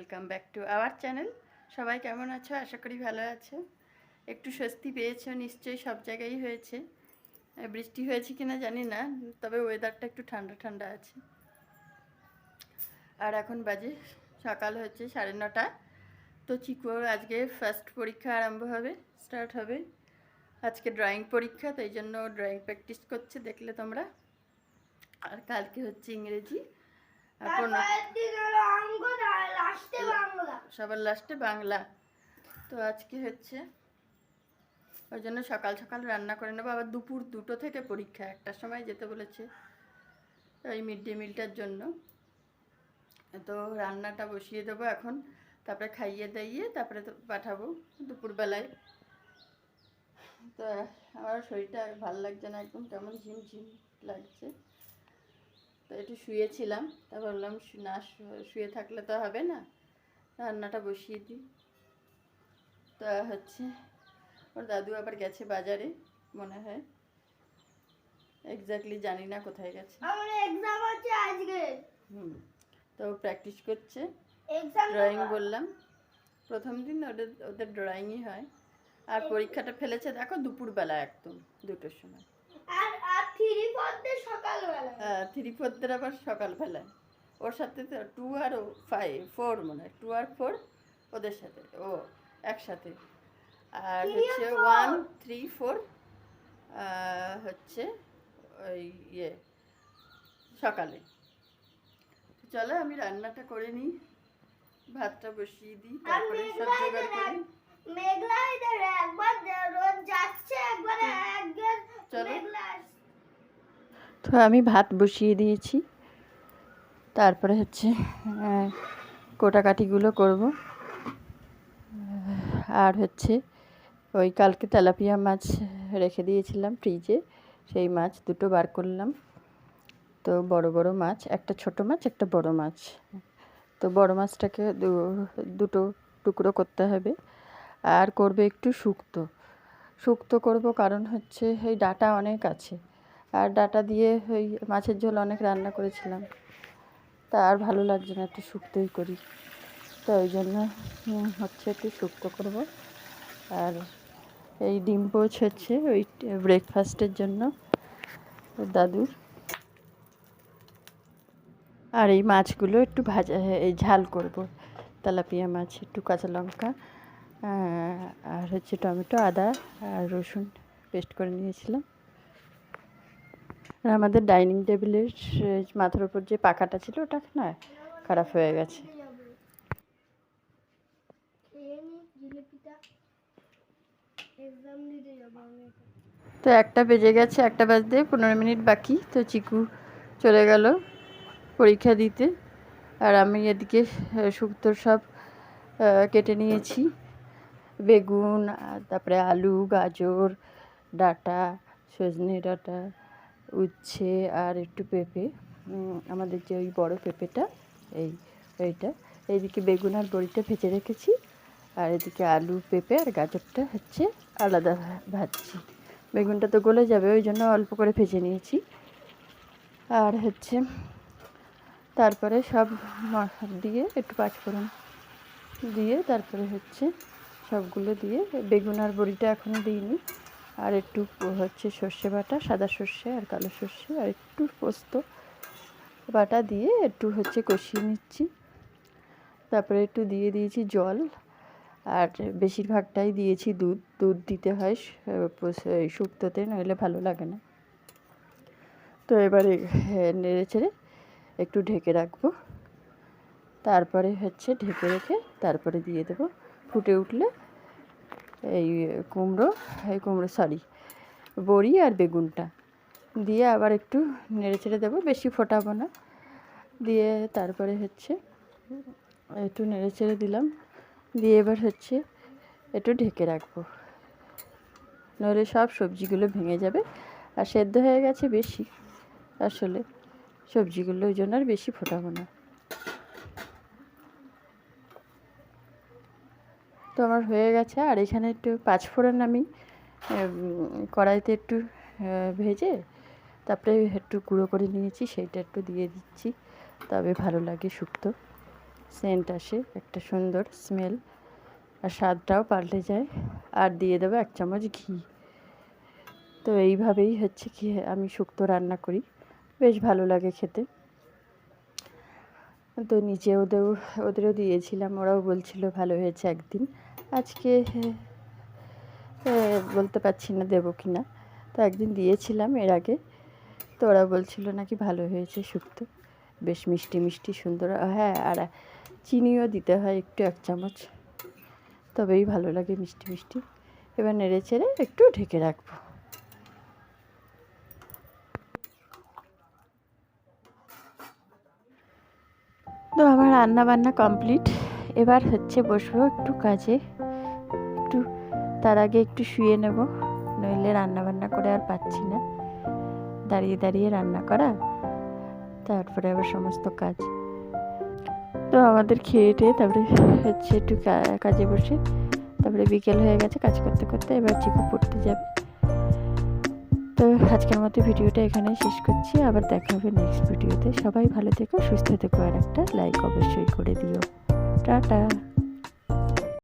Welcome back to our channel. সবাই কেমন আছো? আশা করি ভালো আছো। একটু স্বস্তি পেয়েছো নিশ্চয়ই, সব জায়গায় হয়েছে। বৃষ্টি হয়েছে কিনা জানি না, তবে ওয়েদারটা একটু ঠান্ডা ঠান্ডা আছে। আর এখন বাজে সকাল হচ্ছে 9:30। তো চিকুর আজকে ফার্স্ট পরীক্ষা আরম্ভ হবে, স্টার্ট হবে। আজকে ড্রয়িং পরীক্ষা, তাই জন্য ড্রয়িং প্র্যাকটিস করছে, দেখলে তোমরা। আর কালকে হচ্ছে ইংরেজি, সবার লাস্টে বাংলা। তো আজকে হচ্ছে ওই জন্য সকাল সকাল রান্না করে নেবো। আবার দুপুর 2টো থেকে পরীক্ষা, 1টার সময় যেতে বলেছে এই মিড ডে মিলটার জন্য। তো রান্নাটা বসিয়ে দেবো এখন, তারপরে খাইয়ে দাইয়ে তারপরে তো পাঠাবো দুপুরবেলায়। তো আমার শরীরটা ভালো লাগছে না, একদম কেমন ঝিমঝিম লাগছে। তো একটু শুয়েছিলাম, তা ভাবলাম না শুয়ে থাকলে তো হবে না, রান্নাটা বসিয়ে দিই। তা হচ্ছে ওর দাদু আবার গেছে বাজারে মনে হয়, এক্স্যাক্টলি জানি না কোথায় গেছে। আমার এক্সাম আছে আজকে। তো প্র্যাকটিস করছে, ড্রয়িং বললাম প্রথম দিন ওদের ড্রয়িংই হয়। আর পরীক্ষাটা ফেলেছে দেখো দুপুরবেলা, একদম 2টোর সময়। আর 3/4 সকালবেলা। হ্যাঁ, 3/4 আবার সকালবেলায়। ওর সাথে তো 2 আর 4 মনে হয়, 2 আর 4 ওদের সাথে, ও একসাথে। আর হচ্ছে 1, 3, 4 হচ্ছে ওই সকালে। চলো আমি রান্নাটা করে নিই, ভাতটা বসিয়ে দিই, তারপরে সব জোগাড় করি। মেঘলা ইধার একবার রোদ যাচ্ছে, একবার চলো। তো আমি ভাত বসিয়ে দিয়েছি, তারপরে হচ্ছে কোটাকাটিগুলো করব। আর হচ্ছে ওই কালকে তেলাপিয়া মাছ রেখে দিয়েছিলাম ফ্রিজে, সেই মাছ 2টো বার করলাম। তো বড় বড় মাছ, একটা ছোট মাছ একটা বড় মাছ। তো বড় মাছটাকে 2টো টুকরো করতে হবে। আর করবে একটু শুক্তো করব, কারণ হচ্ছে এই ডাঁটা অনেক আছে, আর ডাঁটা দিয়ে ওই মাছের ঝোল অনেক রান্না করেছিলাম, তা আর ভালো লাগছে না, একটু শুক্তোই করি। তো ওই জন্য হচ্ছে একটু শুক্তো করব। আর এই ডিম পোচ হচ্ছে ওই ব্রেকফাস্টের জন্য দাদুর। আর এই মাছগুলো একটু ভাজা, এই ঝাল করব, তেলাপিয়া মাছ। একটু কাঁচা লঙ্কা আর হচ্ছে টমেটো, আদা আর রসুন পেস্ট করে নিয়েছিলাম। আর আমাদের ডাইনিং টেবিলের মাথার উপর যে পাখাটা ছিল ওটা না খারাপ হয়ে গেছে। তো 1টা বেজে গেছে, 1টা বাজতে 15 মিনিট বাকি। তো চিকু চলে গেল পরীক্ষা দিতে, আর আমি এদিকে শুক্তোর সব কেটে নিয়েছি। বেগুন, তারপরে আলু, গাজর, ডাঁটা, সজনে ডাঁটা, উচ্ছে আর একটু পেঁপে, আমাদের যে ওই বড় পেঁপেটা, এইটা। এইদিকে বেগুন আর বড়িটা ভেজে রেখেছি, আর এদিকে আলু, পেঁপে আর গাজরটা হচ্ছে আলাদা ভাজছি। বেগুনটা তো গলে যাবে, ওই জন্য অল্প করে ভেজে নিয়েছি। আর হচ্ছে তারপরে সব দিয়ে একটু পাঁচফোড়ন দিয়ে তারপরে হচ্ছে সবগুলো দিয়ে, বেগুন আর বড়িটা এখনও দিইনি। আর একটু হচ্ছে সর্ষে বাটা, সাদা সর্ষে আর কালো সর্ষে আর একটু পোস্ত বাটা দিয়ে একটু হচ্ছে কষিয়ে নিচ্ছি। তারপরে একটু দিয়ে দিয়েছি জল, আর বেশিরভাগটাই দিয়েছি দুধ দিতে হয় শুক্তোতে, নইলে ভালো লাগে না। তো এবারে নেড়ে চেড়ে একটু ঢেকে রাখবো, তারপরে হচ্ছে ঢেকে রেখে তারপরে দিয়ে দেবো। ফুটে উঠলে এই বড়ি আর বেগুনটা দিয়ে আবার একটু নেড়ে চেড়ে দেবো, বেশি ফোটাবো না। দিয়ে তারপরে হচ্ছে একটু নেড়ে চেড়ে দিলাম, দিয়ে এবার হচ্ছে একটু ঢেকে রাখবো, নইলে সব সবজিগুলো ভেঙে যাবে। আর সেদ্ধ হয়ে গেছে বেশি আসলে সবজিগুলো, ওই জন্য আর বেশি ফোটাবো না। তো আমার হয়ে গেছে। আর এখানে একটু পাঁচফোড়ন আমি কড়াইতে একটু ভেজে তারপরে একটু গুঁড়ো করে নিয়েছি, সেইটা একটু দিয়ে দিচ্ছি, তবে ভালো লাগে শুক্তো। সেন্ট আসে, একটা সুন্দর স্মেল, আর স্বাদটাও পাল্টে যায়। আর দিয়ে দেবো 1 চামচ ঘি। তো এইভাবেই হচ্ছে কি আমি শুক্তো রান্না করি, বেশ ভালো লাগে খেতে। তো নিচে ওদেরও দিয়েছিলাম, ওরাও বলছিল ভালো হয়েছে। একদিন আজকে বলতে পারছি না দেবো কি না, তো একদিন দিয়েছিলাম এর আগে, তো ওরা বলছিল নাকি ভালো হয়েছে শুক্তো, বেশ মিষ্টি মিষ্টি সুন্দর। হ্যাঁ, আর চিনিও দিতে হয় একটু, 1 চামচ, তবেই ভালো লাগে মিষ্টি মিষ্টি। এবার নেড়ে চেড়ে একটু ঢেকে রাখবো। তো আমার রান্না বান্না কমপ্লিট, এবার হচ্ছে বসবো একটু কাজে। একটু তার আগে একটু শুয়ে নেব, নইলে রান্না বান্না করে আর পাচ্ছি না, দাঁড়িয়ে দাঁড়িয়ে রান্না করা, তারপরে আবার সমস্ত কাজ। তো আমাদের খেয়ে টেয়ে তারপরে হচ্ছে একটু কাজে বসে, তারপরে বিকেল হয়ে গেছে কাজ করতে করতে, এবার চিকু পড়তে যাবে। তো আজকের মতো ভিডিওটা এখানেই শেষ করছি, আবার দেখা হবে নেক্সট ভিডিওতে। সবাই ভালো থেকো, সুস্থ থেকো, আর একটা লাইক অবশ্যই করে দিও। টাটা।